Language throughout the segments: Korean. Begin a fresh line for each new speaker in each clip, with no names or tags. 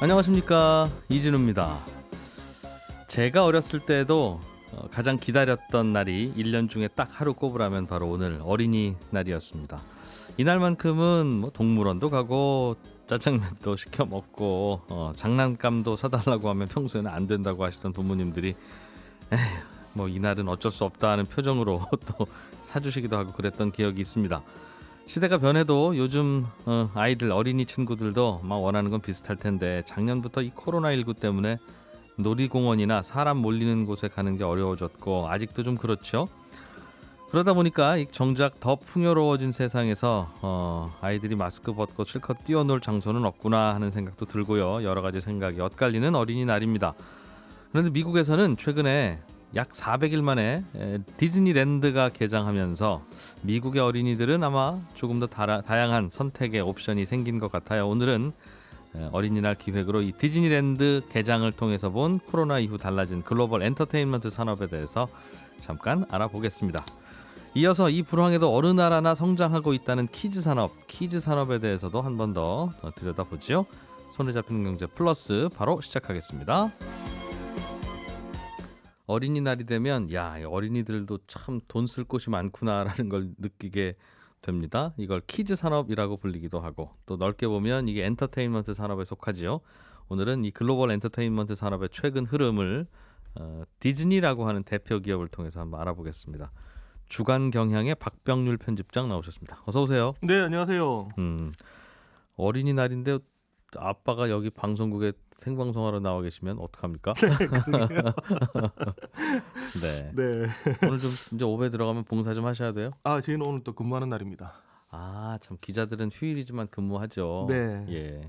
안녕하십니까, 이진우입니다. 제가 어렸을 때도 가장 기다렸던 날이 1년 중에 딱 하루 꼽으라면 바로 오늘 어린이날이었습니다. 이날만큼은 뭐 동물원도 가고 짜장면도 시켜 먹고 장난감도 사달라고 하면 평소에는 안 된다고 하시던 부모님들이 뭐 이날은 어쩔 수 없다 하는 표정으로 또 사주시기도 하고 그랬던 기억이 있습니다. 시대가 변해도 요즘 아이들, 어린이 친구들도 막 원하는 건 비슷할 텐데 작년부터 이 코로나19 때문에 놀이공원이나 사람 몰리는 곳에 가는 게 어려워졌고 아직도 좀 그렇죠. 그러다 보니까 정작 더 풍요로워진 세상에서 아이들이 마스크 벗고 실컷 뛰어놀 장소는 없구나 하는 생각도 들고요. 여러 가지 생각이 엇갈리는 어린이날입니다. 그런데 미국에서는 최근에 약 400일 만에 디즈니랜드가 개장하면서 미국의 어린이들은 아마 조금 더 다양한 선택의 옵션이 생긴 것 같아요. 오늘은 어린이날 기획으로 이 디즈니랜드 개장을 통해서 본 코로나 이후 달라진 글로벌 엔터테인먼트 산업에 대해서 잠깐 알아보겠습니다. 이어서 이 불황에도 어느 나라나 성장하고 있다는 키즈 산업에 대해서도 한 번 더 들여다보죠. 손에 잡히는 경제 플러스 바로 시작하겠습니다. 어린이날이 되면 어린이들도 참 돈 쓸 곳이 많구나라는 걸 느끼게 됩니다. 이걸 키즈 산업이라고 불리기도 하고 또 넓게 보면 이게 엔터테인먼트 산업에 속하지요. 오늘은 이 글로벌 엔터테인먼트 산업의 최근 흐름을 디즈니라고 하는 대표 기업을 통해서 한번 알아보겠습니다. 주간 경향의 박병률 편집장 나오셨습니다. 어서 오세요.
네, 안녕하세요.
어린이날인데 아빠가 여기 방송국에 생방송하러 나와 계시면 어떡합니까? 네.
네.
오늘 좀 이제 오후에 들어가면 봉사 좀 하셔야 돼요?
저희는 오늘 또 근무하는 날입니다.
참 기자들은 휴일이지만 근무하죠.
네.
예.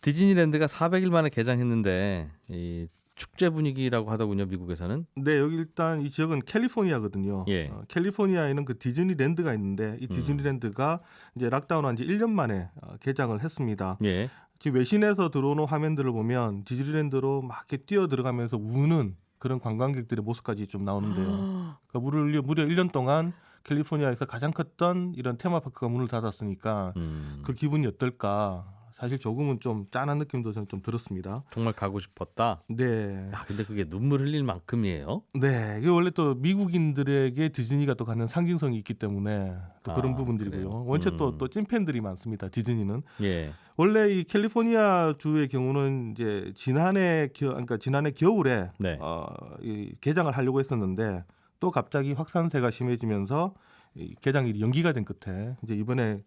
디즈니랜드가 400일 만에 개장했는데 이 축제 분위기라고 하더군요, 미국에서는.
네, 여기 일단 이 지역은 캘리포니아거든요.
예.
캘리포니아에는 그 디즈니랜드가 있는데 이 디즈니랜드가 이제 락다운한 지 1년 만에 개장을 했습니다.
예.
지금 외신에서 들어오는 화면들을 보면 디즈니랜드로 막 이렇게 뛰어 들어가면서 우는 그런 관광객들의 모습까지 좀 나오는데요. 그러니까 무려 1년 동안 캘리포니아에서 가장 컸던 이런 테마파크가 문을 닫았으니까 그 기분이 어떨까. 사실 조금은 좀 짠한 느낌도 저는 좀 들었습니다.
정말 가고 싶었다.
네.
근데 그게 눈물 흘릴 만큼이에요?
네. 이게 원래 또 미국인들에게 디즈니가 또 갖는 상징성이 있기 때문에 또 그런 부분들이고요.
그래요?
원체 또 찐팬들이 많습니다. 디즈니는.
예.
원래 이 캘리포니아 주의 경우는 이제 지난해 겨울에
네.
이 개장을 하려고 했었는데 또 갑자기 확산세가 심해지면서 이 개장일이 연기가 된 끝에 이제 이번에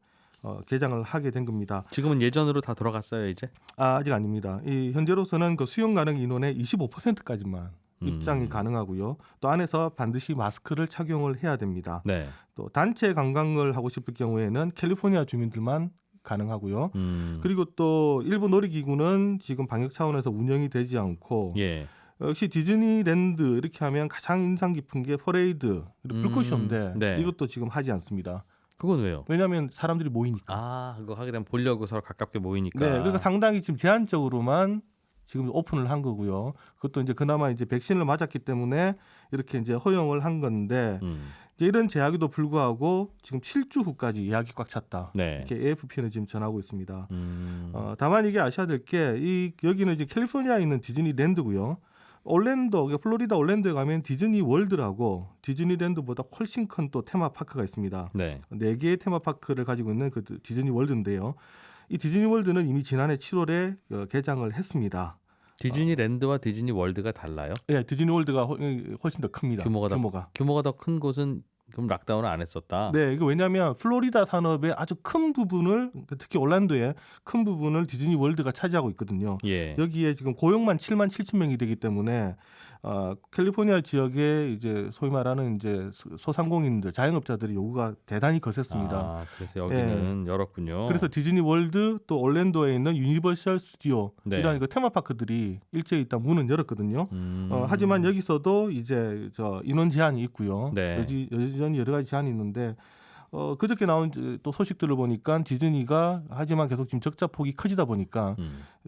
개장을 하게 된 겁니다.
지금은 예전으로 다 돌아갔어요, 이제?
아직 아닙니다. 이 현재로서는 그 수용 가능 인원의 25%까지만 입장이 가능하고요. 또 안에서 반드시 마스크를 착용을 해야 됩니다.
네.
또 단체 관광을 하고 싶을 경우에는 캘리포니아 주민들만 가능하고요. 그리고 또 일부 놀이기구는 지금 방역 차원에서 운영이 되지 않고
예.
역시 디즈니랜드 이렇게 하면 가장 인상 깊은 게 퍼레이드, 불꽃쇼인데
네.
이것도 지금 하지 않습니다.
그건 왜요?
왜냐하면 사람들이 모이니까.
그거 하게 되면 보려고 서로 가깝게 모이니까.
네, 그러니까 상당히 지금 제한적으로만 지금 오픈을 한 거고요. 그것도 이제 그나마 이제 백신을 맞았기 때문에 이렇게 이제 허용을 한 건데 이제 이런 제약에도 불구하고 지금 7주 후까지 예약이 꽉 찼다.
네.
이렇게 AFP는 지금 전하고 있습니다. 다만 이게 아셔야 될 게 여기는 이제 캘리포니아에 있는 디즈니랜드고요. 플로리다 올랜도에 가면 디즈니 월드라고 디즈니랜드보다 훨씬 큰 또 테마파크가 있습니다.
네.
4개의 테마파크를 가지고 있는 그 디즈니 월드인데요. 이 디즈니 월드는 이미 지난해 7월에 개장을 했습니다.
디즈니랜드와 디즈니 월드가 달라요?
네, 디즈니 월드가 훨씬 더 큽니다.
규모가 더 큰 곳은 그럼 락다운을 안 했었다?
네, 이거 왜냐하면 플로리다 산업의 아주 큰 부분을, 특히 올란도의 큰 부분을 디즈니 월드가 차지하고 있거든요.
예.
여기에 지금 고용만 7만 7천 명이 되기 때문에 캘리포니아 지역에 이제 소위 말하는 이제 소상공인들, 자영업자들의 요구가 대단히 거셌습니다.
그래서 여기는 열었군요.
그래서 디즈니 월드 또 올랜도에 있는 유니버셜 스튜디오 이런 그 테마파크들이 일제히 일단 문은 열었거든요. 하지만 여기서도 이제 인원 제한이 있고요.
네.
여전히 여러 가지 제한이 있는데 그저께 나온 또 소식들을 보니까 디즈니가 하지만 계속 지금 적자 폭이 커지다 보니까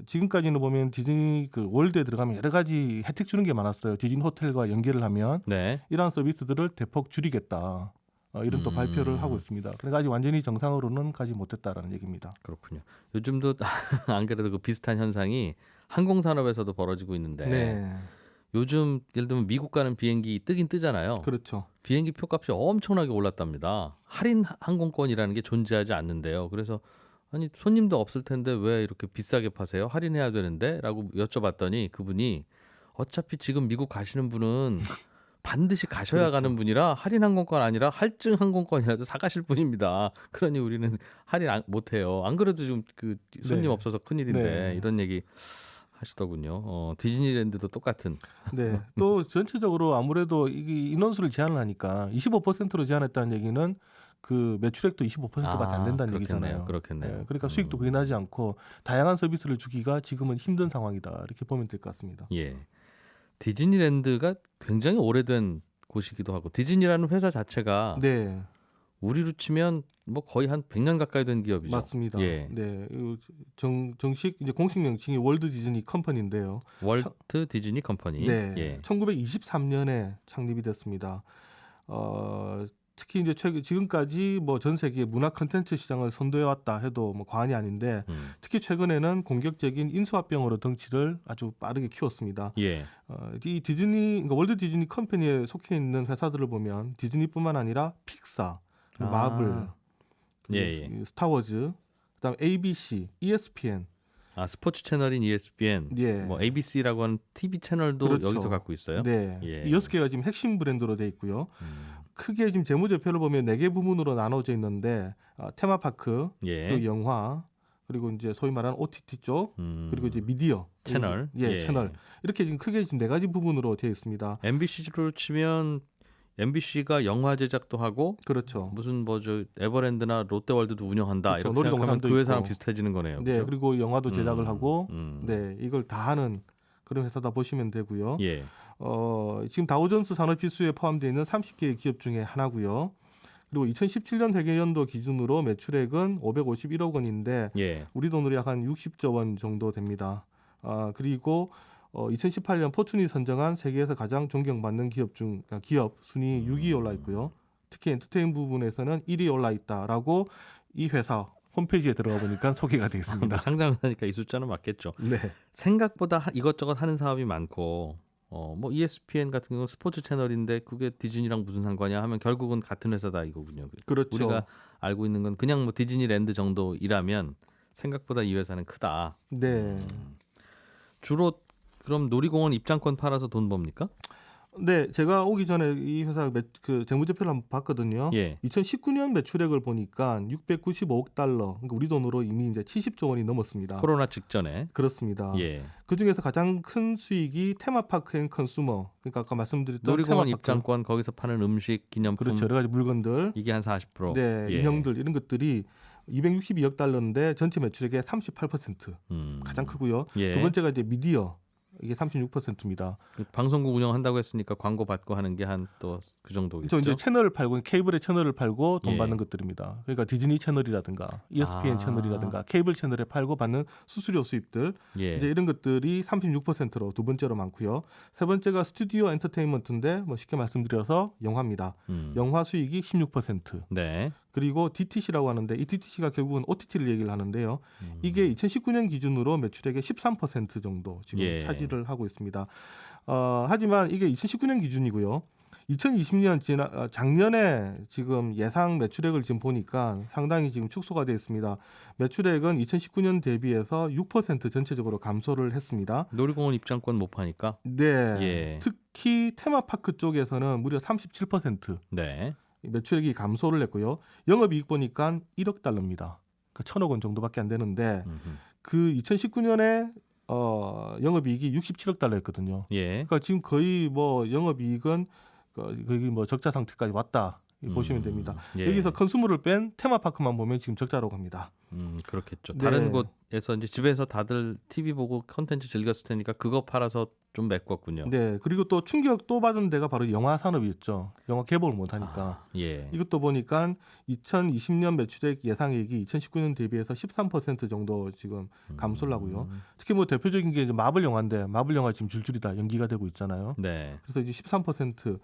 지금까지는 보면 디즈니 그 월드에 들어가면 여러 가지 혜택 주는 게 많았어요. 디즈니 호텔과 연계를 하면
네.
이러한 서비스들을 대폭 줄이겠다. 이런 또 발표를 하고 있습니다. 그러니까 아직 완전히 정상으로는 가지 못했다라는 얘기입니다.
그렇군요. 요즘도 안 그래도 그 비슷한 현상이 항공산업에서도 벌어지고 있는데
네,
요즘 예를 들면 미국 가는 비행기 뜨긴 뜨잖아요.
그렇죠.
비행기 표값이 엄청나게 올랐답니다. 할인 항공권이라는 게 존재하지 않는데요. 그래서 아니 손님도 없을 텐데 왜 이렇게 비싸게 파세요? 할인해야 되는데? 라고 여쭤봤더니 그분이 어차피 지금 미국 가시는 분은 반드시 가셔야
그렇죠.
가는 분이라 할인 항공권 아니라 할증 항공권이라도 사가실 분입니다. 그러니 우리는 할인 못해요. 안 그래도 지금 그 손님
네.
없어서 큰일인데
네.
이런 얘기 하시더군요. 디즈니랜드도 똑같은.
네. 또 전체적으로 아무래도 이게 인원수를 제한을 하니까 25%로 제한했다는 얘기는 그 매출액도 25%밖에 안 된다는 얘기잖아요.
그렇겠네요.
네, 그러니까 수익도 거의 나지 않고 다양한 서비스를 주기가 지금은 힘든 상황이다. 이렇게 보면 될 것 같습니다.
예. 디즈니랜드가 굉장히 오래된 곳이기도 하고 디즈니라는 회사 자체가
네,
우리로 치면 뭐 거의 한 100년 가까이 된 기업이죠.
맞습니다.
예.
네, 정식 이제 공식 명칭이 월드 디즈니 컴퍼니인데요.
월트 디즈니 컴퍼니.
네,
예.
1923년에 창립이 됐습니다. 특히 이제 지금까지 뭐 전 세계 문화 콘텐츠 시장을 선도해 왔다 해도 뭐 과언이 아닌데 특히 최근에는 공격적인 인수합병으로 덩치를 아주 빠르게 키웠습니다.
예.
이 디즈니, 그러니까 월드 디즈니 컴퍼니에 속해 있는 회사들을 보면 디즈니뿐만 아니라 픽사, 마블,
예.
스타워즈, 그다음 ABC, ESPN.
스포츠 채널인 ESPN,
예.
뭐 ABC라고 하는 TV 채널도
그렇죠.
여기서 갖고 있어요.
네.
예.
이 6개가 지금 핵심 브랜드로 돼 있고요. 크게 지금 재무제표를 보면 4개 부문으로 나눠져 있는데 테마파크,
예.
그리고 영화, 그리고 이제 소위 말하는 OTT 쪽, 그리고 이제 미디어
채널.
예, 채널. 이렇게 지금 크게 지금 4가지 부분으로 되어 있습니다.
MBC로 치면 MBC가 영화 제작도 하고
그렇죠.
무슨 뭐 저 에버랜드나 롯데월드도 운영한다.
그렇죠.
이렇게 생각하면
놀이동산도
그 회사랑
있고.
비슷해지는 거네요.
네,
그렇죠?
그리고 영화도 제작을 하고
음.
네, 이걸 다 하는 그런 회사다 보시면 되고요.
예.
지금 다우존스 산업지수에 포함되어 있는 30개의 기업 중에 하나고요. 그리고 2017년 회계연도 기준으로 매출액은 551억 원인데
예.
우리 돈으로 약 한 60조 원 정도 됩니다. 그리고 2018년 포춘이 선정한 세계에서 가장 존경받는 기업 순위 6위에 올라 있고요. 특히 엔터테인 부분에서는 1위에 올라 있다라고 이 회사 홈페이지에 들어가 보니까 소개가 되어 있습니다.
상장하니까 이 숫자는 맞겠죠.
네.
생각보다 이것저것 하는 사업이 많고 뭐 ESPN 같은 경우는 스포츠 채널인데 그게 디즈니랑 무슨 상관이야 하면 결국은 같은 회사다 이거군요.
그렇죠.
우리가 알고 있는 건 그냥 뭐 디즈니랜드 정도이라면 생각보다 이 회사는 크다.
네.
주로 그럼 놀이공원 입장권 팔아서 돈 법니까?
네, 제가 오기 전에 이 회사 그 재무제표를 한번 봤거든요.
예.
2019년 매출액을 보니까 695억 달러, 그러니까 우리 돈으로 이미 이제 70조 원이 넘었습니다.
코로나 직전에.
그렇습니다.
예.
그 중에서 가장 큰 수익이 테마파크 앤 컨슈머, 그러니까 아까 말씀드렸던
놀이공원
테마파크.
입장권 거기서 파는 음식, 기념품
그렇죠. 여러 가지 물건들,
이게 한 40%.
네,
예.
인형들 이런 것들이 262억 달러인데 전체 매출액의 38% 가장 크고요.
예.
두 번째가 이제 미디어. 이게 36%입니다.
방송국 운영한다고 했으니까 광고 받고 하는 게 한 또 그 정도겠죠.
그렇죠. 이제 채널을 팔고 케이블의 채널을 팔고 돈
예.
받는 것들입니다. 그러니까 디즈니 채널이라든가 ESPN 채널이라든가 케이블 채널에 팔고 받는 수수료 수입들
예.
이제 이런 것들이 36%로 두 번째로 많고요. 세 번째가 스튜디오 엔터테인먼트인데 뭐 쉽게 말씀드려서 영화입니다. 영화 수익이 16%.
네.
그리고 DTC라고 하는데 이 DTC가 결국은 OTT를 얘기를 하는데요. 이게 2019년 기준으로 매출액의 13% 정도 지금
예.
차지를 하고 있습니다. 하지만 이게 2019년 기준이고요. 2020년 작년에 지금 예상 매출액을 지금 보니까 상당히 지금 축소가 되어 있습니다. 매출액은 2019년 대비해서 6% 전체적으로 감소를 했습니다.
놀이공원 입장권 못 파니까.
네.
예.
특히 테마파크 쪽에서는 무려 37%
네.
매출액이 감소를 했고요. 영업이익 보니까 1억 달러입니다. 그 1,000억 원 정도밖에 안 되는데 그 2019년에 영업이익이 67억 달러였거든요.
예.
그러니까 지금 거의 뭐 영업이익은 거의 뭐 적자 상태까지 왔다 보시면 됩니다.
예.
여기서 컨슈머를 뺀 테마파크만 보면 지금 적자로 갑니다.
그렇겠죠.
네.
다른 곳에서 이제 집에서 다들 TV 보고 컨텐츠 즐겼을 테니까 그거 팔아서 좀 메꿨군요.
네, 그리고 또 충격 또 받은 데가 바로 영화 산업이었죠. 영화 개봉을 못 하니까.
예.
이것도 보니까 2020년 매출액 예상액이 2019년 대비해서 13% 정도 지금 감소를 하고요. 특히 뭐 대표적인 게 이제 마블 영화인데 마블 영화 지금 줄줄이 다 연기가 되고 있잖아요.
네.
그래서 이제 13%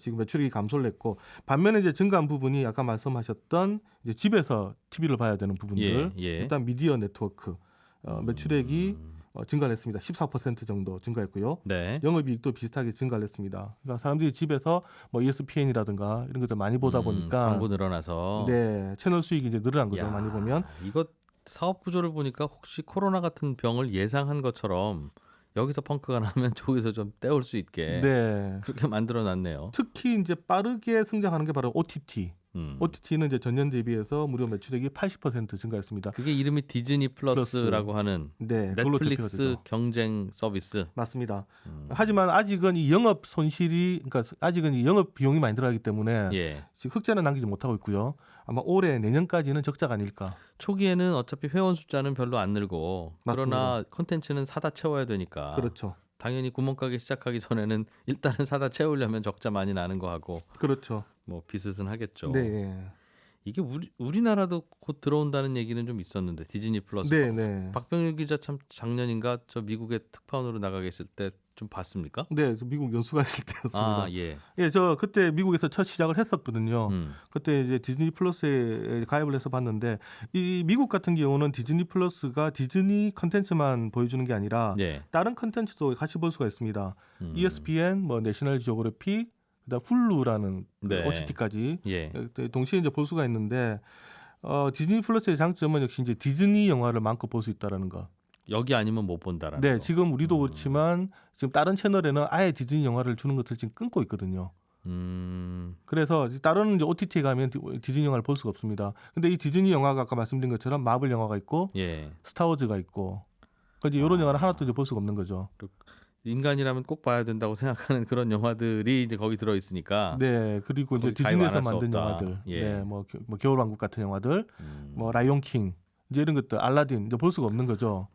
지금 매출액이 감소를 했고 반면에 이제 증가한 부분이 아까 말씀하셨던 이제 집에서 TV를 봐야 되는 부분들
예.
일단 미디어 네트워크 매출액이 증가를 했습니다. 14% 정도 증가했고요.
네.
영업이익도 비슷하게 증가를 했습니다. 그러니까 사람들이 집에서 뭐 ESPN이라든가 이런 것들 많이 보다 보니까
광고 늘어나서
네 채널 수익이 이제 늘어난 거죠.
야,
많이 보면
이거 사업 구조를 보니까 혹시 코로나 같은 병을 예상한 것처럼 여기서 펑크가 나면 저기서 좀 때울 수 있게
네
그렇게 만들어 놨네요.
특히 이제 빠르게 성장하는 게 바로 OTT.
음.
OTT는 이제 전년 대비해서 무려 매출액이 80% 증가했습니다.
그게 이름이 디즈니 플러스라고 하는
네, 그걸로 대표가
넷플릭스
되죠.
경쟁 서비스.
맞습니다. 하지만 아직은 이 영업 손실이 그러니까 아직은 이 영업 비용이 많이 들어가기 때문에
예.
지금 흑자는 남기지 못하고 있고요. 아마 올해 내년까지는 적자가 아닐까.
초기에는 어차피 회원 숫자는 별로 안 늘고
맞습니다.
그러나 콘텐츠는 사다 채워야 되니까
그렇죠.
당연히 구멍가게 시작하기 전에는 일단은 사다 채우려면 적자 많이 나는 거 하고
그렇죠.
뭐 비슷은 하겠죠.
네,
이게 우리나라도 곧 들어온다는 얘기는 좀 있었는데 디즈니 플러스.
네, 네.
박병일 기자 참 작년인가 저 미국에 특파원으로 나가 계실 때 좀 봤습니까?
네, 미국 연수가 있을 때였습니다.
아 예.
예, 저 그때 미국에서 첫 시작을 했었거든요.
음.
그때 이제 디즈니 플러스에 가입을 해서 봤는데 이 미국 같은 경우는 디즈니 플러스가 디즈니 컨텐츠만 보여주는 게 아니라
예.
다른 컨텐츠도 같이 볼 수가 있습니다.
음.
ESPN, 뭐 내셔널 지오그래픽, 그다음 훌루라는
네.
OTT까지
예.
동시에 이제 볼 수가 있는데 디즈니 플러스의 장점은 역시 이제 디즈니 영화를 마음껏 볼 수 있다라는 거.
여기 아니면 못 본다라는
네,
거.
지금 우리도 그렇지만 지금 다른 채널에는 아예 디즈니 영화를 주는 것을 지금 끊고 있거든요. 그래서 다른 이제 OTT에 가면 디즈니 영화를 볼 수가 없습니다. 근데 이 디즈니 영화가 아까 말씀드린 것처럼 마블 영화가 있고
예.
스타워즈가 있고 이제 이런 영화는 하나도 이제 볼 수가 없는 거죠.
인간이라면 꼭 봐야 된다고 생각하는 그런 영화들이 이제 거기 들어 있으니까.
네, 그리고 이제
거기 가입 안
디즈니에서
할수
만든
없다.
영화들,
예.
네, 뭐 겨울왕국 같은 영화들, 뭐 라이온 킹 이제 이런 것들, 알라딘 이제 볼 수가 없는 거죠.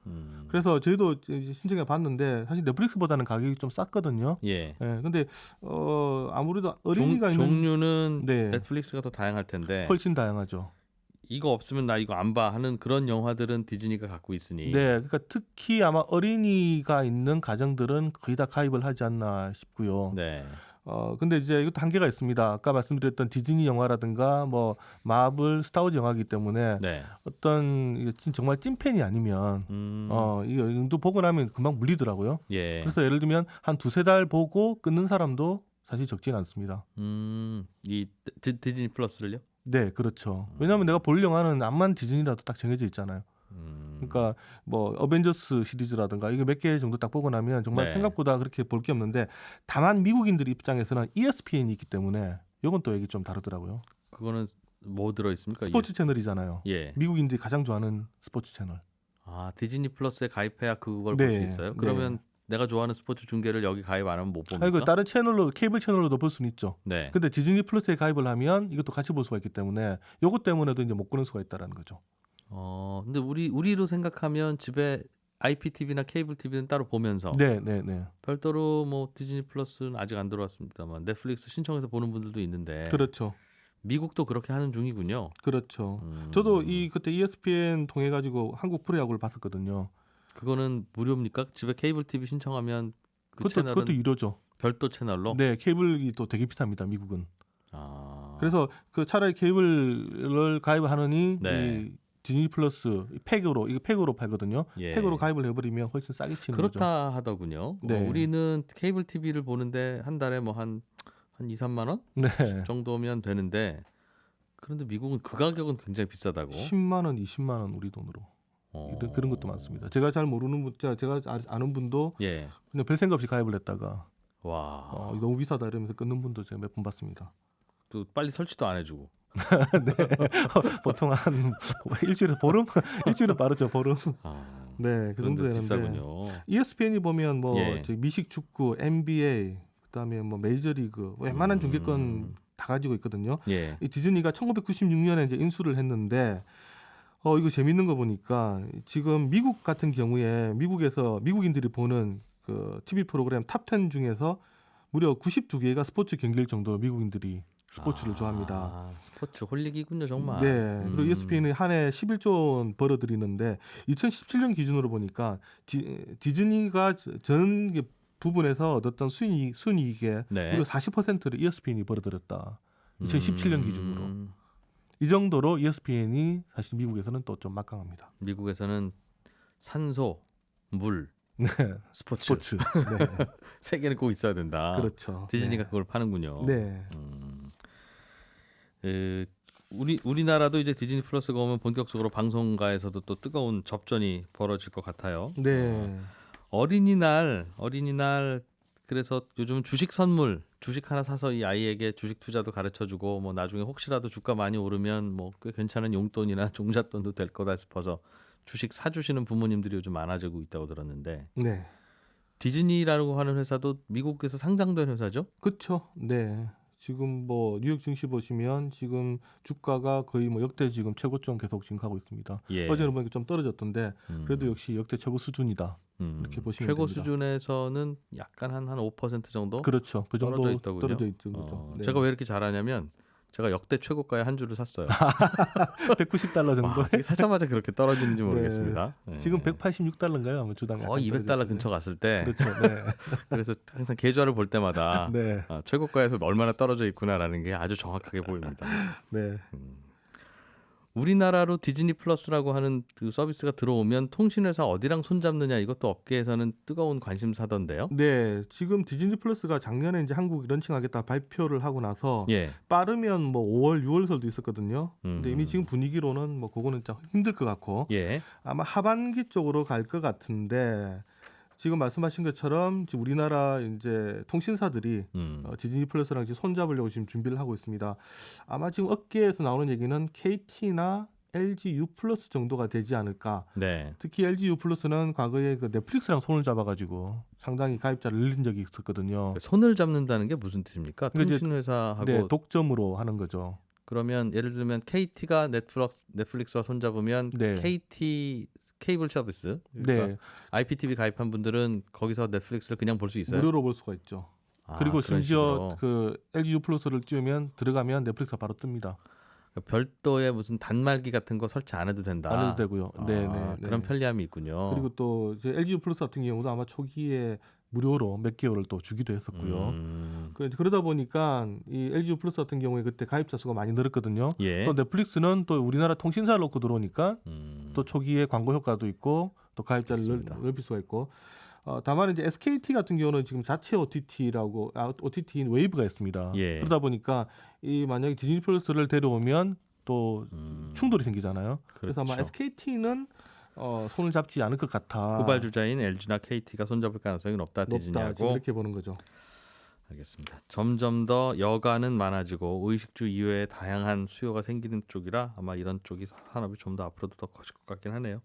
그래서 저희도 이제 신청해 봤는데 사실 넷플릭스보다는 가격이 좀 쌌거든요.
예.
예, 근데 아무래도 어린이가 있는
종류는
네.
넷플릭스가 더 다양할 텐데
훨씬 다양하죠.
이거 없으면 나 이거 안 봐 하는 그런 영화들은 디즈니가 갖고 있으니.
네, 그러니까 특히 아마 어린이가 있는 가정들은 거의 다 가입을 하지 않나 싶고요.
네.
근데 이제 이것도 한계가 있습니다. 아까 말씀드렸던 디즈니 영화라든가 뭐 마블, 스타워즈 영화이기 때문에
네.
어떤 이게 정말 찐팬이 아니면 이 정도 보고 나면 금방 물리더라고요.
예.
그래서 예를 들면 한 두세 달 보고 끊는 사람도 사실 적지는 않습니다.
이 디즈니 플러스를요?
네, 그렇죠. 왜냐하면 내가 볼 영화는 암만 디즈니라도 딱 정해져 있잖아요. 그러니까 뭐 어벤져스 시리즈라든가 이거 몇 개 정도 딱 보고 나면 정말
네.
생각보다 그렇게 볼 게 없는데 다만 미국인들 입장에서는 ESPN이 있기 때문에 이건 또 얘기 좀 다르더라고요.
그거는 뭐 들어 있습니까?
스포츠 채널이잖아요.
예.
미국인들이 가장 좋아하는 스포츠 채널.
아, 디즈니 플러스에 가입해야 그걸
네,
볼 수 있어요? 그러면 내가 좋아하는 스포츠 중계를 여기 가입 안 하면 못 봅니까?
아이고 다른 채널로 케이블 채널로도 볼 수는 있죠.
네.
근데 디즈니 플러스에 가입을 하면 이것도 같이 볼 수가 있기 때문에 요것 때문에도 이제 못 끊을 수가 있다라는 거죠.
근데 우리로 생각하면 집에 IPTV나 케이블 TV는 따로 보면서
네, 네, 네.
별도로 뭐 디즈니 플러스는 아직 안 들어왔습니다만 넷플릭스 신청해서 보는 분들도 있는데
그렇죠.
미국도 그렇게 하는 중이군요.
그렇죠. 저도 그때 ESPN 통해 가지고 한국 프로야구를 봤었거든요.
그거는 무료입니까? 집에 케이블 TV 신청하면 그 채널은
그것도 유료죠.
별도 채널로?
네, 케이블이 또 되게 비쌉니다, 미국은.
아.
그래서 그 차라리 케이블을 가입하느니
네.
이 디즈니 플러스 팩으로 이거 팩으로 팔거든요.
예.
팩으로 가입을 해버리면 훨씬 싸게 치는
그렇다
거죠.
하더군요.
네.
우리는 케이블 TV를 보는데 한 달에 뭐 한 2, 3만 원
네,
정도면 되는데 그런데 미국은 그 가격은 굉장히 비싸다고.
10만 원, 20만 원 우리 돈으로 그런 것도 많습니다. 제가 잘 모르는 분, 제가 아는 분도
예.
그냥 별 생각 없이 가입을 했다가
와.
너무 비싸다 이러면서 끊는 분도 제가 몇 번 봤습니다.
또 빨리 설치도 안 해주고.
보통 한 일주일에 보름, 일주일에 빠르죠 보름.
아.
네, 그 정도
그런데
되는데.
비싸군요.
ESPN이 보면 뭐
예.
미식 축구, NBA, 그다음에 뭐 메이저리그 웬만한 중계권 다 가지고 있거든요.
예.
이 디즈니가 1996년에 이제 인수를 했는데 이거 재밌는 거 보니까 지금 미국 같은 경우에 미국에서 미국인들이 보는 그 TV 프로그램 탑10 중에서 무려 92개가 스포츠 경기일 정도로 미국인들이 스포츠를 좋아합니다.
스포츠 홀릭이군요, 정말.
네. 그리고 ESPN이 한 해 11조 원 벌어들이는데 2017년 기준으로 보니까 디즈니가 전 부분에서 얻었던 순이익의
네.
무려 40%를 ESPN이 벌어들였다. 2017년 기준으로.
음.
이 정도로 ESPN이 사실 미국에서는 또 좀 막강합니다.
미국에서는 산소, 물,
네,
스포츠,
스포츠. 네,
세 개는 꼭 있어야 된다.
그렇죠.
디즈니가
네.
그걸 파는군요.
네,
우리나라도 이제 디즈니 플러스가 오면 본격적으로 방송가에서도 또 뜨거운 접전이 벌어질 것 같아요.
네,
어린이날 그래서 요즘 주식 선물 주식 하나 사서 이 아이에게 주식 투자도 가르쳐주고 뭐 나중에 혹시라도 주가 많이 오르면 뭐 꽤 괜찮은 용돈이나 종잣돈도 될 거다 싶어서 주식 사주시는 부모님들이 요즘 많아지고 있다고 들었는데
네,
디즈니라고 하는 회사도 미국에서 상장된 회사죠?
그렇죠. 네. 지금 뭐 뉴욕 증시 보시면 지금 주가가 거의 뭐 역대 지금 최고점 계속 지금 가고 있습니다.
예.
어제는 보니까 좀 떨어졌던데 그래도 역시 역대 최고 수준이다.
음.
이렇게 보시면
최고
됩니다.
수준에서는 약간 한 5% 정도
그렇죠. 그 정도
떨어져 있더군요.
떨어져 있던 거죠. 네.
제가 왜 이렇게 잘하냐면 제가 역대 최고가에 한 주를 샀어요.
$190 정도.
와, 어떻게 사자마자 그렇게 떨어지는지
네.
모르겠습니다. 네.
지금 $186인가요? 아마 주당
거의 $200 근처 갔을 때
그렇죠. 네.
그래서 항상 계좌를 볼 때마다
네.
최고가에서 얼마나 떨어져 있구나라는 게 아주 정확하게 보입니다.
네.
우리나라로 디즈니 플러스라고 하는 그 서비스가 들어오면 통신회사 어디랑 손잡느냐 이것도 업계에서는 뜨거운 관심사던데요.
네. 지금 디즈니 플러스가 작년에 이제 한국 런칭하겠다 발표를 하고 나서
예.
빠르면 뭐 5월, 6월설도 있었거든요. 근데
음.
이미 지금 분위기로는 뭐 그거는 좀 힘들 것 같고
예.
아마 하반기 쪽으로 갈 것 같은데 지금 말씀하신 것처럼 지금 우리나라 이제 통신사들이 디즈니 플러스랑 지금 손잡으려고 지금 준비를 하고 있습니다. 아마 지금 업계에서 나오는 얘기는 KT나 LG U 플러스 정도가 되지 않을까.
네.
특히 LG U 플러스는 과거에 그 넷플릭스랑 손을 잡아가지고 상당히 가입자를 늘린 적이 있었거든요.
손을 잡는다는 게 무슨 뜻입니까?
그러니까 이제
통신회사하고
네, 독점으로 하는 거죠.
그러면 예를 들면 KT가 넷플릭스와 손잡으면
네.
KT 케이블 서비스 그러니까
네,
IPTV 가입한 분들은 거기서 넷플릭스를 그냥 볼 수 있어요.
무료로 볼 수가 있죠.
아,
그리고
그런
심지어
식으로.
그 LG U 플러스를 띄우면 들어가면 넷플릭스가 바로 뜹니다.
그러니까 별도의 무슨 단말기 같은 거 설치 안 해도 된다.
안 해도 되고요.
아,
네, 네,
그런
네.
편리함이 있군요.
그리고 또 이제 LG U 플러스 같은 경우도 아마 초기에 무료로 몇 개월을 또 주기도 했었고요. 그러다 보니까 이 LG U 플러스 같은 경우에 그때 가입자 수가 많이 늘었거든요.
예.
또 넷플릭스는 또 우리나라 통신사를 놓고 들어오니까
음.
또 초기에 광고 효과도 있고 또 가입자를
그렇습니다.
넓힐 수가 있고 다만 이제 SKT 같은 경우는 지금 자체 OTT인 웨이브가 있습니다.
예.
그러다 보니까 이 만약에 디즈니 플러스를 데려오면 또 충돌이 생기잖아요. 그래서 아마
그렇죠.
SKT는 손을 잡지 않을 것 같아.
후발주자인 LG나 KT가 손잡을 가능성이 높다.
높다. 지금
디즈니하고.
이렇게 보는 거죠.
알겠습니다. 점점 더 여가는 많아지고 의식주 이외에 다양한 수요가 생기는 쪽이라 아마 이런 쪽이 산업이 좀 더 앞으로도 더 커질 것 같긴 하네요.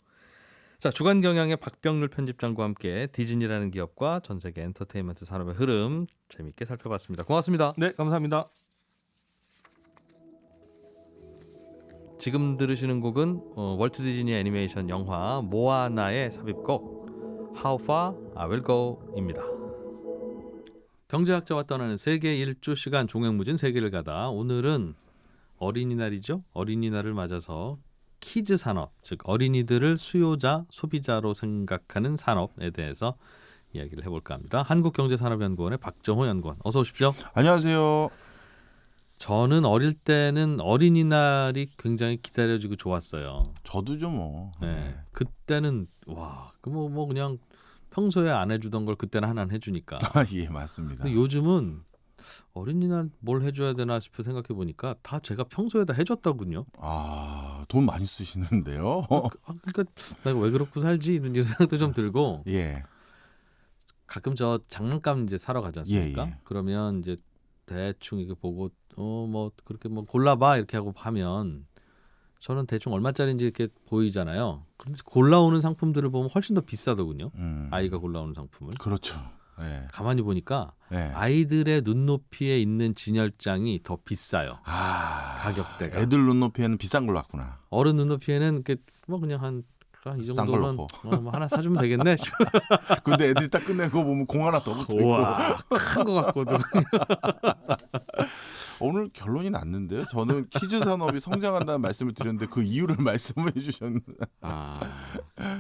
자, 주간 경향의 박병률 편집장과 함께 디즈니라는 기업과 전 세계 엔터테인먼트 산업의 흐름 재미있게 살펴봤습니다. 고맙습니다.
네, 감사합니다.
지금 들으시는 곡은 월트 디즈니 애니메이션 영화 모아나의 삽입곡 How Far I Will Go입니다. 경제학자와 떠나는 세계 일주 시간 종횡무진 세계를 가다 오늘은 어린이날이죠. 어린이날을 맞아서 키즈 산업, 즉 어린이들을 수요자, 소비자로 생각하는 산업에 대해서 이야기를 해볼까 합니다. 한국경제산업연구원의 박정호 연구원, 어서 오십시오.
안녕하세요.
저는 어릴 때는 어린이날이 굉장히 기다려지고 좋았어요.
저도죠 뭐.
네, 그때는 와, 뭐 그냥 평소에 안 해주던 걸 그때는 하나는 해주니까.
예, 맞습니다.
근데 요즘은 어린이날 뭘 해줘야 되나 싶어 생각해 보니까 다 제가 평소에다 해줬다군요.
돈 많이 쓰시는데요.
그러니까 내가 왜 그렇고 살지 이런 생각도 좀 들고
예.
가끔 저 장난감 이제 사러 가지 않습니까?
예, 예.
그러면 이제 대충 이거 보고 뭐 그렇게 뭐 골라봐 이렇게 하고 하면 저는 대충 얼마짜리인지 이렇게 보이잖아요. 그런데 골라오는 상품들을 보면 훨씬 더 비싸더군요. 아이가 골라오는 상품을.
그렇죠. 예.
가만히 보니까
예.
아이들의 눈높이에 있는 진열장이 더 비싸요. 가격대가.
애들 눈높이에는 비싼 걸로 왔구나.
어른 눈높이에는 이렇게 뭐 그냥 한 이
싼 걸로
정도면 뭐 하나 사주면 되겠네.
근데 애들이 딱 끝내고 보면 공 하나 더 붙어 있고.
와, 큰 거 같거든.
오늘 결론이 났는데요. 저는 키즈 산업이 성장한다는 말씀을 드렸는데 그 이유를 말씀해 주셨는데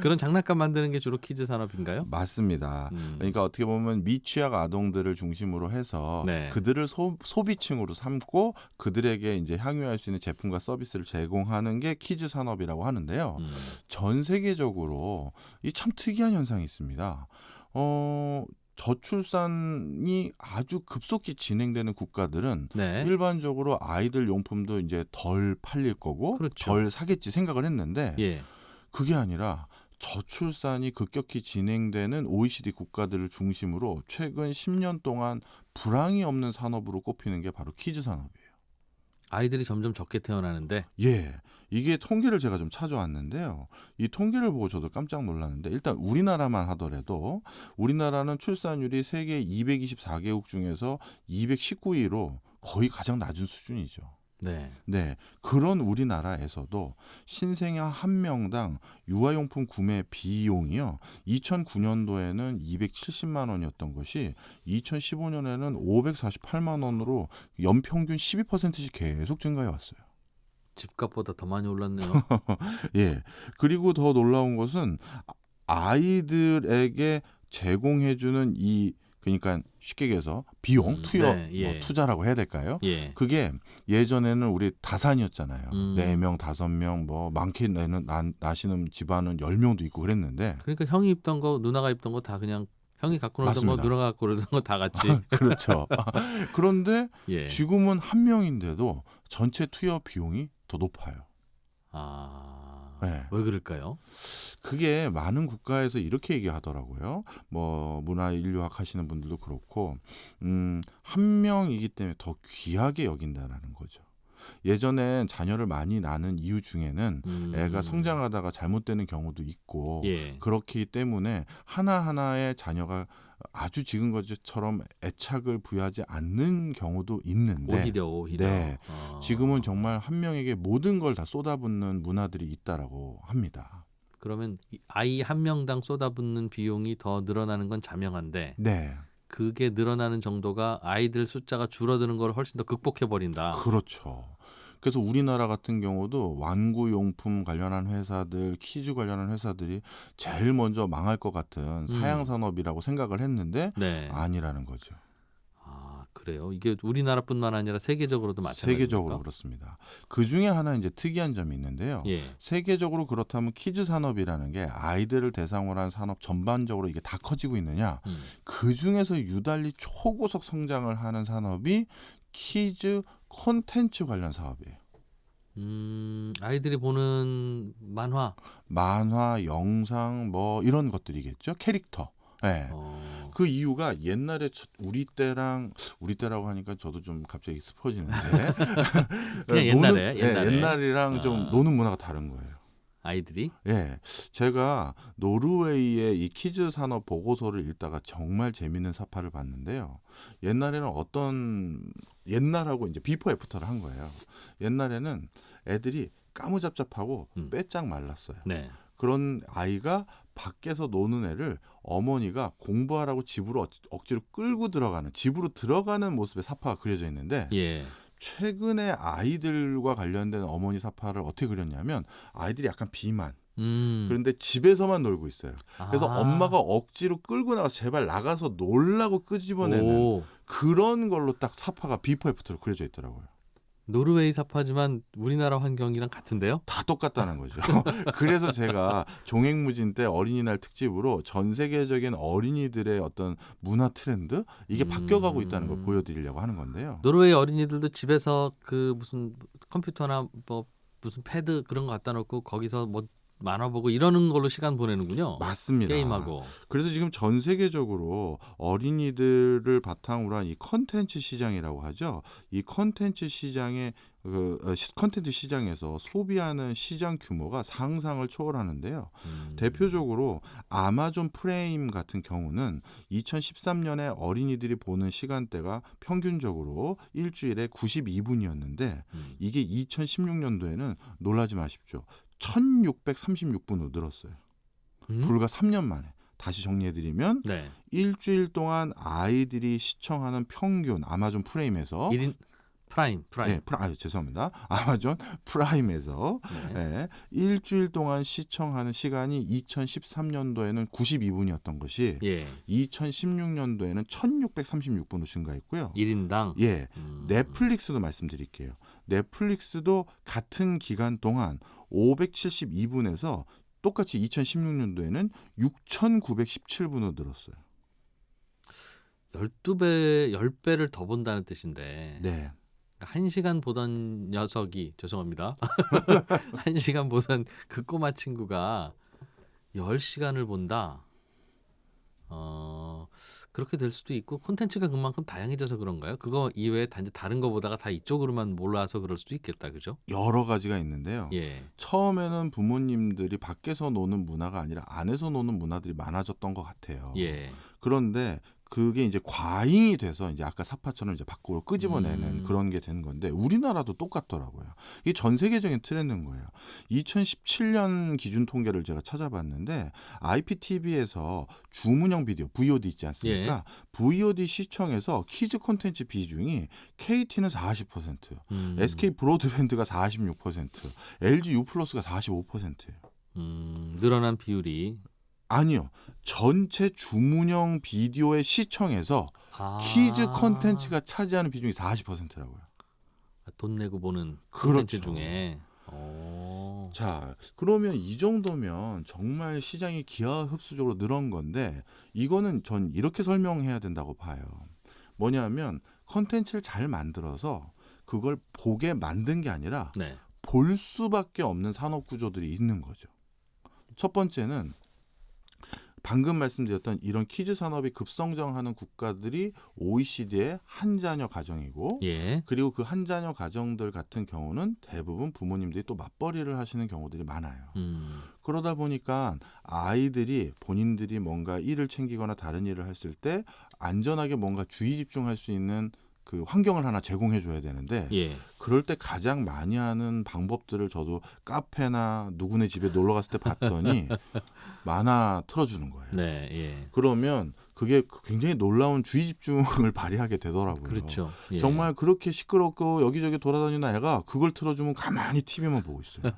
그런 장난감 만드는 게 주로 키즈 산업인가요?
맞습니다. 그러니까 어떻게 보면 미취학 아동들을 중심으로 해서
네.
그들을 소비층으로 삼고 그들에게 이제 향유할 수 있는 제품과 서비스를 제공하는 게 키즈 산업이라고 하는데요. 전 세계적으로 이 참 특이한 현상이 있습니다. 저출산이 아주 급속히 진행되는 국가들은
네.
일반적으로 아이들 용품도 이제 덜 팔릴 거고
그렇죠.
덜 사겠지 생각을 했는데
예.
그게 아니라 저출산이 급격히 진행되는 OECD 국가들을 중심으로 최근 10년 동안 불황이 없는 산업으로 꼽히는 게 바로 키즈 산업이에요.
아이들이 점점 적게 태어나는데
예. 이게 통계를 제가 좀 찾아왔는데요. 이 통계를 보고 저도 깜짝 놀랐는데 일단 우리나라만 하더라도 우리나라는 출산율이 세계 224개국 중에서 219위로 거의 가장 낮은 수준이죠.
네.
네, 그런 우리나라에서도 신생아 한 명당 유아용품 구매 비용이요. 2009년도에는 270만 원이었던 것이 2015년에는 548만 원으로 연평균 12%씩 계속 증가해 왔어요.
집값보다 더 많이 올랐네요.
예. 그리고 더 놀라운 것은 아이들에게 제공해주는 이 그러니까 쉽게 얘기해서 비용, 투여,
네, 예.
뭐 투자라고 해야 될까요?
예.
그게 예전에는 우리 다산이었잖아요. 4명, 5명, 뭐 많게 나시는 집안은 10명도 있고 그랬는데
그러니까 형이 입던 거, 누나가 입던 거 다 그냥 형이 갖고 놀던
맞습니다.
거, 누나가 갖고 놀던 거 다 같이.
그렇죠. 그런데
예.
지금은 한 명인데도 전체 투여 비용이 더 높아요. 네.
왜 그럴까요?
그게 많은 국가에서 이렇게 얘기하더라고요. 뭐 문화 인류학 하시는 분들도 그렇고 한 명이기 때문에 더 귀하게 여긴다라는 거죠. 예전엔 자녀를 많이 낳는 이유 중에는 애가 성장하다가 잘못되는 경우도 있고
예.
그렇기 때문에 하나하나의 자녀가 아주 지금 것처럼 애착을 부여하지 않는 경우도 있는데
오히려.
네. 지금은 정말 한 명에게 모든 걸 다 쏟아붓는 문화들이 있다라고 합니다.
그러면 아이 한 명당 쏟아붓는 비용이 더 늘어나는 건 자명한데
네.
그게 늘어나는 정도가 아이들 숫자가 줄어드는 걸 훨씬 더 극복해 버린다.
그렇죠. 그래서 우리나라 같은 경우도 완구용품 관련한 회사들, 키즈 관련한 회사들이 제일 먼저 망할 것 같은 사양산업이라고 생각을 했는데
네.
아니라는 거죠.
그래요. 이게 우리나라뿐만 아니라 세계적으로도 마찬가지입니까?
세계적으로 그렇습니다. 그 중에 하나 이제 특이한 점이 있는데요.
예.
세계적으로 그렇다면 키즈 산업이라는 게 아이들을 대상으로 한 산업 전반적으로 이게 다 커지고 있느냐? 그 중에서 유달리 초고속 성장을 하는 산업이 키즈 콘텐츠 관련 사업이에요.
아이들이 보는 만화.
영상 뭐 이런 것들이겠죠. 캐릭터. 네. 그 이유가 옛날에 우리 때라고 하니까 저도 좀 갑자기 슬퍼지는데
그냥 옛날에.
옛날이랑 좀 노는 문화가 다른 거예요.
아이들이?
예, 제가 노르웨이의 이 키즈 산업 보고서를 읽다가 정말 재밌는 사파를 봤는데요. 옛날에는 옛날하고 이제 비포 애프터를 한 거예요. 옛날에는 애들이 까무잡잡하고 빼짝 말랐어요.
네.
그런 아이가 밖에서 노는 애를 어머니가 공부하라고 집으로 억지로 끌고 집으로 들어가는 모습의 사파가 그려져 있는데
예.
최근에 아이들과 관련된 어머니 사파를 어떻게 그렸냐면 아이들이 약간 비만 그런데 집에서만 놀고 있어요. 그래서 엄마가 억지로 끌고 나가서 제발 나가서 놀라고 끄집어내는 그런 걸로 딱 사파가 비포 애프터로 그려져 있더라고요.
노르웨이 사파지만 우리나라 환경이랑 같은데요?
다 똑같다는 거죠. 그래서 제가 종횡무진 때 어린이날 특집으로 전 세계적인 어린이들의 어떤 문화 트렌드 이게 바뀌어가고 있다는 걸 보여드리려고 하는 건데요.
노르웨이 어린이들도 집에서 그 무슨 컴퓨터나 뭐 무슨 패드 그런 거 갖다 놓고 거기서 뭐 만화 보고 이러는 걸로 시간 보내는군요.
맞습니다.
게임하고.
그래서 지금 전 세계적으로 어린이들을 바탕으로 한 이 컨텐츠 시장이라고 하죠. 이 컨텐츠 시장의 컨텐츠 시장에서 소비하는 시장 규모가 상상을 초월하는데요. 대표적으로 아마존 프레임 같은 경우는 2013년에 어린이들이 보는 시간대가 평균적으로 일주일에 92분이었는데 이게 2016년도에는 놀라지 마십시오. 1636분으로 늘었어요. 불과 3년 만에. 다시 정리해드리면 일주일 동안 아이들이 시청하는 평균 아마존 프레임에서
1인 프라임.
네, 죄송합니다. 아마존 프라임에서
네.
네, 일주일 동안 시청하는 시간이 2013년도에는 92분이었던 것이
예.
2016년도에는 1636분으로 증가했고요.
1인당.
예, 넷플릭스도 말씀드릴게요. 넷플릭스도 같은 기간 동안 572분에서 똑같이 2016년도에는 6,917분으로 늘었어요.
12배, 10배를 더 본다는 뜻인데.
네.
1시간 보던 녀석이 죄송합니다. 1시간 보던 그 꼬마 친구가 10시간을 본다. 그렇게 될 수도 있고 콘텐츠가 그만큼 다양해져서 그런가요? 그거 이외에 단지 다른 거 보다가 다 이쪽으로만 몰라서 그럴 수도 있겠다. 그죠?
여러 가지가 있는데요.
예.
처음에는 부모님들이 밖에서 노는 문화가 아니라 안에서 노는 문화들이 많아졌던 것 같아요.
예.
그런데 그게 이제 과잉이 돼서 이제 아까 사파처럼 이제 밖으로 끄집어내는 그런 게 되는 건데 우리나라도 똑같더라고요. 이게 전 세계적인 트렌드인 거예요. 2017년 기준 통계를 제가 찾아봤는데 IPTV에서 주문형 비디오 VOD 있지 않습니까? VOD 시청에서 키즈 콘텐츠 비중이 KT는 40%, SK 브로드밴드가 46%, LG U+가 45%예요.
늘어난 비율이
아니요. 전체 주문형 비디오의 시청에서 키즈 콘텐츠가 차지하는 비중이 40%라고요.
돈 내고 보는
그렇죠.
콘텐츠 중에.
자, 그러면 이 정도면 정말 시장이 기하급수적으로 늘은 건데 이거는 전 이렇게 설명해야 된다고 봐요. 뭐냐면 콘텐츠를 잘 만들어서 그걸 보게 만든 게 아니라
네.
볼 수밖에 없는 산업 구조들이 있는 거죠. 첫 번째는 방금 말씀드렸던 이런 키즈 산업이 급성장하는 국가들이 OECD의 한 자녀 가정이고
예.
그리고 그 한 자녀 가정들 같은 경우는 대부분 부모님들이 또 맞벌이를 하시는 경우들이 많아요. 그러다 보니까 아이들이 본인들이 뭔가 일을 챙기거나 다른 일을 했을 때 안전하게 뭔가 주의 집중할 수 있는 그 환경을 하나 제공해 줘야 되는데
예.
그럴 때 가장 많이 하는 방법들을 저도 카페나 누구네 집에 놀러 갔을 때 봤더니 만화 틀어주는 거예요.
네. 예.
그러면 그게 굉장히 놀라운 주의 집중을 발휘하게 되더라고요.
그렇죠. 예.
정말 그렇게 시끄럽고 여기저기 돌아다니는 애가 그걸 틀어주면 가만히 TV만 보고 있어요.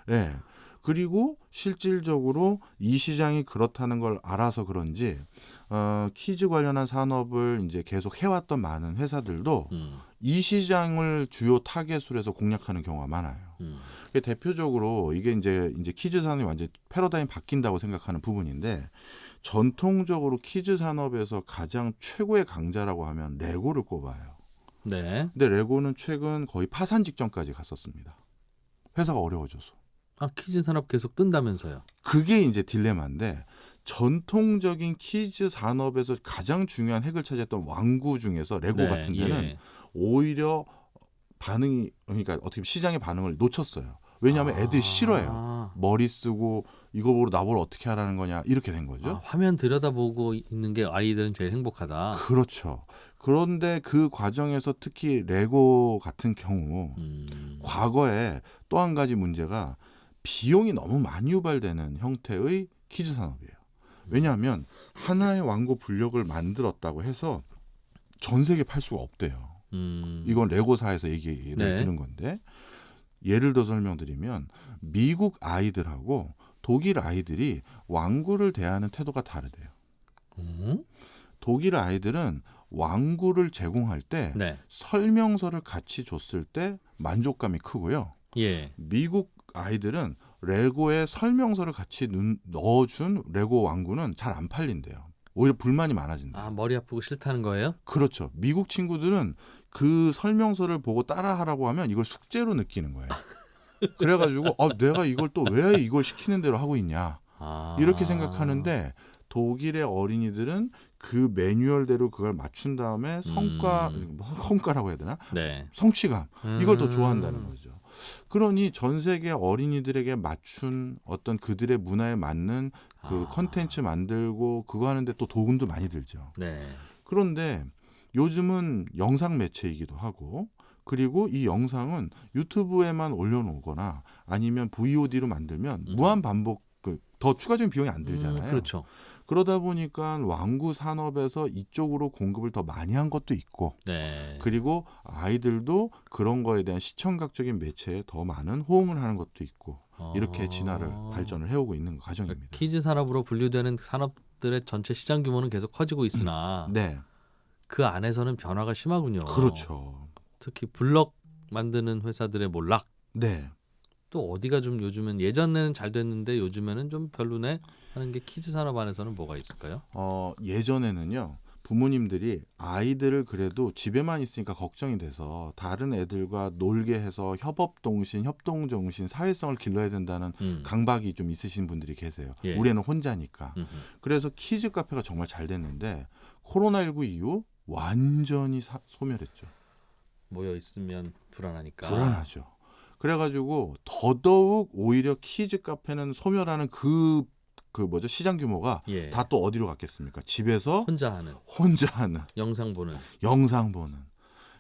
네. 그리고 실질적으로 이 시장이 그렇다는 걸 알아서 그런지 키즈 관련한 산업을 이제 계속 해왔던 많은 회사들도 이 시장을 주요 타겟으로 해서 공략하는 경우가 많아요. 대표적으로 이게 이제 키즈 산업이 완전 패러다임 바뀐다고 생각하는 부분인데 전통적으로 키즈 산업에서 가장 최고의 강자라고 하면 레고를 꼽아요.
네.
근데 레고는 최근 거의 파산 직전까지 갔었습니다. 회사가 어려워져서.
키즈 산업 계속 뜬다면서요.
그게 이제 딜레마인데 전통적인 키즈 산업에서 가장 중요한 핵을 차지했던 왕구 중에서 레고
네,
같은 데는
예.
오히려 반응이 그러니까 어떻게 시장의 반응을 놓쳤어요. 왜냐하면 애들이 싫어해요. 머리 쓰고 이거 보고 나보고 어떻게 하라는 거냐 이렇게 된 거죠.
화면 들여다보고 있는 게 아이들은 제일 행복하다.
그렇죠. 그런데 그 과정에서 특히 레고 같은 경우 과거에 또 한 가지 문제가 비용이 너무 많이 유발되는 형태의 키즈 산업이에요. 왜냐하면 하나의 왕고 분력을 만들었다고 해서 전 세계에 팔 수가 없대요. 이건 레고사에서 얘기를
네.
드는 건데 예를 들어 설명드리면 미국 아이들하고 독일 아이들이 왕구를 대하는 태도가 다르대요. 독일 아이들은 왕구를 제공할 때
네.
설명서를 같이 줬을 때 만족감이 크고요.
예.
미국 아이들은 레고에 설명서를 같이 넣어준 레고 왕구는 잘 안 팔린대요. 오히려 불만이 많아진대요.
머리 아프고 싫다는 거예요?
그렇죠. 미국 친구들은 그 설명서를 보고 따라하라고 하면 이걸 숙제로 느끼는 거예요. 그래가지고 내가 이걸 또 왜 이걸 시키는 대로 하고 있냐 이렇게 생각하는데 독일의 어린이들은 그 매뉴얼대로 그걸 맞춘 다음에 성과라고 해야 되나?
네.
성취감 이걸 더 좋아한다는 거죠. 그러니 전 세계 어린이들에게 맞춘 어떤 그들의 문화에 맞는 그 컨텐츠 만들고 그거 하는데 또 돈도 많이 들죠.
네.
그런데 요즘은 영상 매체이기도 하고 그리고 이 영상은 유튜브에만 올려놓거나 아니면 VOD로 만들면 무한 반복 더 추가적인 비용이 안 들잖아요.
그렇죠.
그러다 보니까 완구 산업에서 이쪽으로 공급을 더 많이 한 것도 있고
네.
그리고 아이들도 그런 거에 대한 시청각적인 매체에 더 많은 호응을 하는 것도 있고 이렇게 진화를 발전을 해오고 있는 과정입니다.
키즈 산업으로 분류되는 산업들의 전체 시장 규모는 계속 커지고 있으나
네,
그 안에서는 변화가 심하군요.
그렇죠.
특히 블럭 만드는 회사들의 몰락.
네,
또 어디가 좀 요즘은 예전에는 잘 됐는데 요즘에는 좀 별로네 하는 게 키즈 산업 안에서는 뭐가 있을까요?
예전에는요. 부모님들이 아이들을 그래도 집에만 있으니까 걱정이 돼서 다른 애들과 놀게 해서 협업동신, 협동정신, 사회성을 길러야 된다는 강박이 좀 있으신 분들이 계세요.
예.
우리 애는 혼자니까.
음흠.
그래서 키즈 카페가 정말 잘 됐는데 코로나19 이후 완전히 소멸했죠.
모여 있으면 불안하니까.
불안하죠. 그래가지고 더더욱 오히려 키즈 카페는 소멸하는 그 시장 규모가
예.
다 또 어디로 갔겠습니까? 집에서
혼자 하는
혼자 하는
영상 보는.
영상 보는.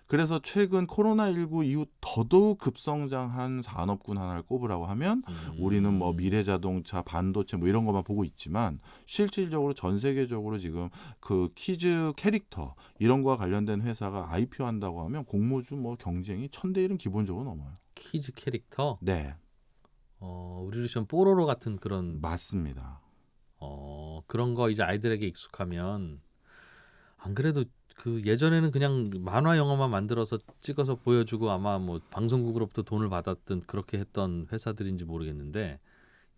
그래서 최근 코로나19 이후 더더욱 급성장한 산업군 하나를 꼽으라고 하면 우리는 뭐 미래자동차, 반도체 뭐 이런 것만 보고 있지만 실질적으로 전 세계적으로 지금 그 키즈 캐릭터 이런 거와 관련된 회사가 IPO 한다고 하면 공모주 뭐 경쟁이 1000대 1은 기본적으로 넘어요.
키즈 캐릭터.
네,
우리로 치면 뽀로로 같은 그런
맞습니다.
그런 거 이제 아이들에게 익숙하면 안 그래도 그 예전에는 그냥 만화 영화만 만들어서 찍어서 보여주고 아마 뭐 방송국으로부터 돈을 받았던 그렇게 했던 회사들인지 모르겠는데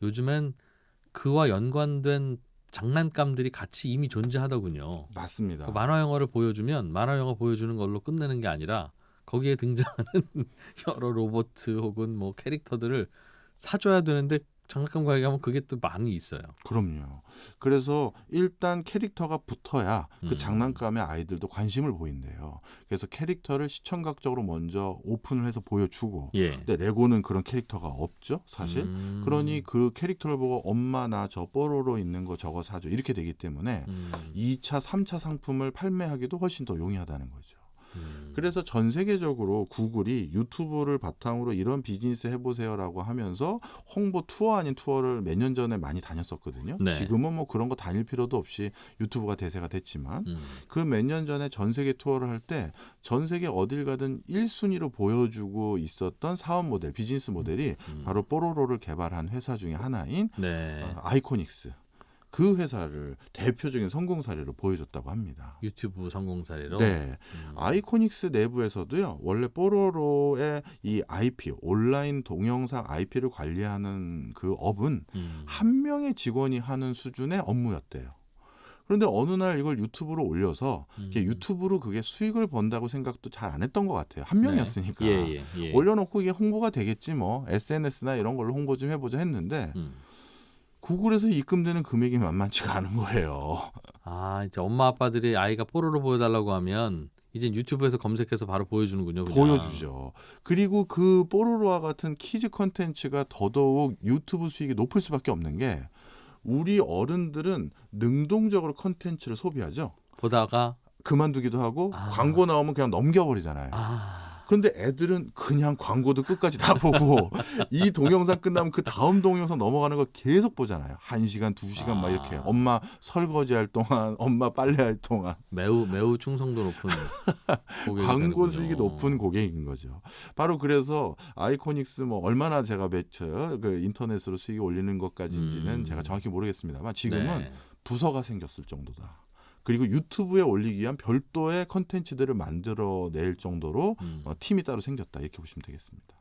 요즘엔 그와 연관된 장난감들이 같이 이미 존재하더군요.
맞습니다.
그 만화 영화를 보여주면 만화 영화 보여주는 걸로 끝내는 게 아니라 거기에 등장하는 여러 로봇 혹은 뭐 캐릭터들을 사줘야 되는데 장난감 가게 가면 그게 또 많이 있어요.
그럼요. 그래서 일단 캐릭터가 붙어야 그 장난감에 아이들도 관심을 보인대요. 그래서 캐릭터를 시청각적으로 먼저 오픈을 해서 보여주고
예.
근데 레고는 그런 캐릭터가 없죠, 사실. 그러니 그 캐릭터를 보고 엄마 나 저 뽀로로 있는 거 저거 사줘 이렇게 되기 때문에 2차, 3차 상품을 판매하기도 훨씬 더 용이하다는 거죠. 그래서 전 세계적으로 구글이 유튜브를 바탕으로 이런 비즈니스 해보세요라고 하면서 홍보 투어 아닌 투어를 몇 년 전에 많이 다녔었거든요.
네.
지금은 뭐 그런 거 다닐 필요도 없이 유튜브가 대세가 됐지만 그 몇 년 전에 전 세계 투어를 할 때 전 세계 어딜 가든 1순위로 보여주고 있었던 사업 모델, 비즈니스 모델이 바로 뽀로로를 개발한 회사 중에 하나인
네.
아이코닉스. 그 회사를 대표적인 성공 사례로 보여줬다고 합니다.
유튜브 성공 사례로.
네, 아이코닉스 내부에서도요. 원래 뽀로로의 이 IP 온라인 동영상 IP를 관리하는 그 업은 한 명의 직원이 하는 수준의 업무였대요. 그런데 어느 날 이걸 유튜브로 올려서 유튜브로 그게 수익을 번다고 생각도 잘 안 했던 것 같아요. 한 명이었으니까.
예.
올려놓고 이게 홍보가 되겠지 뭐 SNS나 이런 걸로 홍보 좀 해보자 했는데 구글에서 입금되는 금액이 만만치가 않은 거예요.
이제 엄마 아빠들이 아이가 뽀로로 보여달라고 하면 이제 유튜브에서 검색해서 바로 보여주는군요. 그냥.
보여주죠. 그리고 그 뽀로로와 같은 키즈 컨텐츠가 더더욱 유튜브 수익이 높을 수밖에 없는 게 우리 어른들은 능동적으로 컨텐츠를 소비하죠.
보다가
그만두기도 하고 광고 나오면 그냥 넘겨버리잖아요. 근데 애들은 그냥 광고도 끝까지 다 보고 이 동영상 끝나면 그 다음 동영상 넘어가는 걸 계속 보잖아요. 1시간, 2시간 막 이렇게. 엄마 설거지할 동안, 엄마 빨래할 동안.
매우 충성도 높은 고객이
광고
되는군요.
수익이 높은 고객인 거죠. 바로 그래서 아이코닉스 뭐 얼마나 제가 매쳐요. 그 인터넷으로 수익이 올리는 것까지인지는 제가 정확히 모르겠습니다만 지금은
네.
부서가 생겼을 정도다. 그리고 유튜브에 올리기 위한 별도의 컨텐츠들을 만들어낼 정도로 팀이 따로 생겼다. 이렇게 보시면 되겠습니다.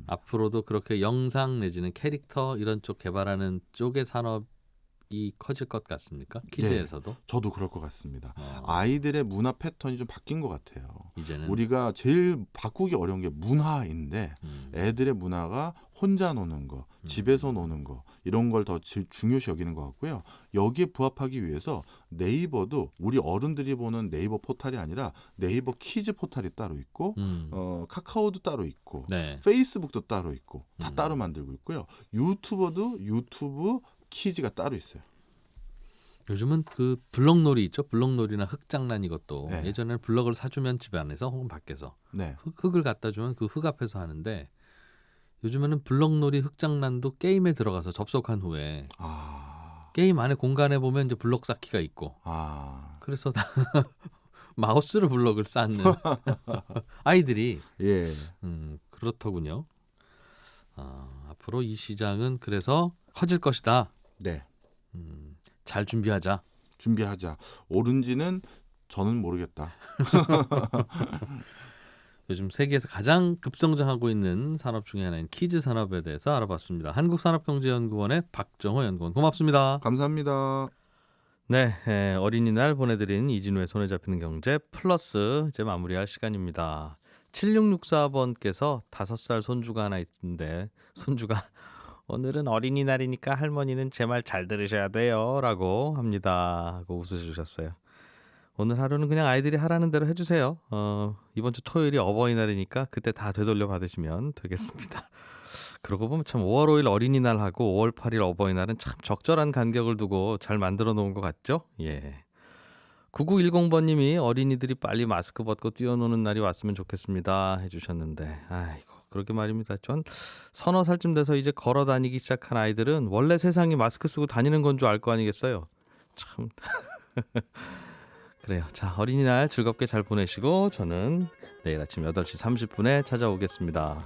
앞으로도 그렇게 영상 내지는 캐릭터 이런 쪽 개발하는 쪽의 산업이 커질 것 같습니까? 키즈에서도?
저도 그럴 것 같습니다. 아이들의 문화 패턴이 좀 바뀐 것 같아요.
이제는
우리가 제일 바꾸기 어려운 게 문화인데 애들의 문화가 혼자 노는 거, 집에서 노는 거 이런 걸 더 중요시 여기는 것 같고요. 여기에 부합하기 위해서 네이버도 우리 어른들이 보는 네이버 포탈이 아니라 네이버 키즈 포탈이 따로 있고 카카오도 따로 있고
네.
페이스북도 따로 있고 다 따로 만들고 있고요. 유튜버도 유튜브 키즈가 따로 있어요.
요즘은 그 블럭놀이 있죠. 블럭놀이나 흙장난 이것도
네.
예전에는 블럭을 사주면 집 안에서 혹은 밖에서
네.
흙을 갖다 주면 그 흙 앞에서 하는데 요즘에는 블럭놀이 흙장난도 게임에 들어가서 접속한 후에 게임 안에 공간에 보면 이제 블록 쌓기가 있고 그래서 마우스로 블록을 쌓는 아이들이
예.
그렇더군요. 앞으로 이 시장은 그래서 커질 것이다.
네.
잘 준비하자.
준비하자. 옳은지는 저는 모르겠다.
요즘 세계에서 가장 급성장하고 있는 산업 중에 하나인 키즈 산업에 대해서 알아봤습니다. 한국산업경제연구원의 박정호 연구원 고맙습니다.
감사합니다.
네, 어린이날 보내드린 이진우의 손에 잡히는 경제 플러스 이제 마무리할 시간입니다. 7664번께서 5살 손주가 하나 있는데 손주가 오늘은 어린이날이니까 할머니는 제 말 잘 들으셔야 돼요 라고 합니다 하고 웃어주셨어요. 오늘 하루는 그냥 아이들이 하라는 대로 해주세요. 이번 주 토요일이 어버이날이니까 그때 다 되돌려 받으시면 되겠습니다. 그러고 보면 참 5월 5일 어린이날하고 5월 8일 어버이날은 참 적절한 간격을 두고 잘 만들어 놓은 것 같죠? 예. 9910번님이 어린이들이 빨리 마스크 벗고 뛰어노는 날이 왔으면 좋겠습니다 해주셨는데 아이고 그러게 말입니다. 전 서너 살쯤 돼서 이제 걸어 다니기 시작한 아이들은 원래 세상이 마스크 쓰고 다니는 건 줄 알 거 아니겠어요? 참 그래요. 자, 어린이날 즐겁게 잘 보내시고 저는 내일 아침 8시 30분에 찾아오겠습니다.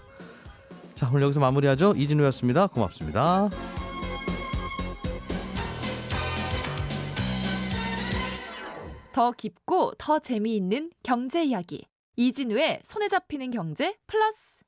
자, 오늘 여기서 마무리하죠. 이진우였습니다. 고맙습니다.
더 깊고 더 재미있는 경제 이야기 이진우의 손에 잡히는 경제 플러스.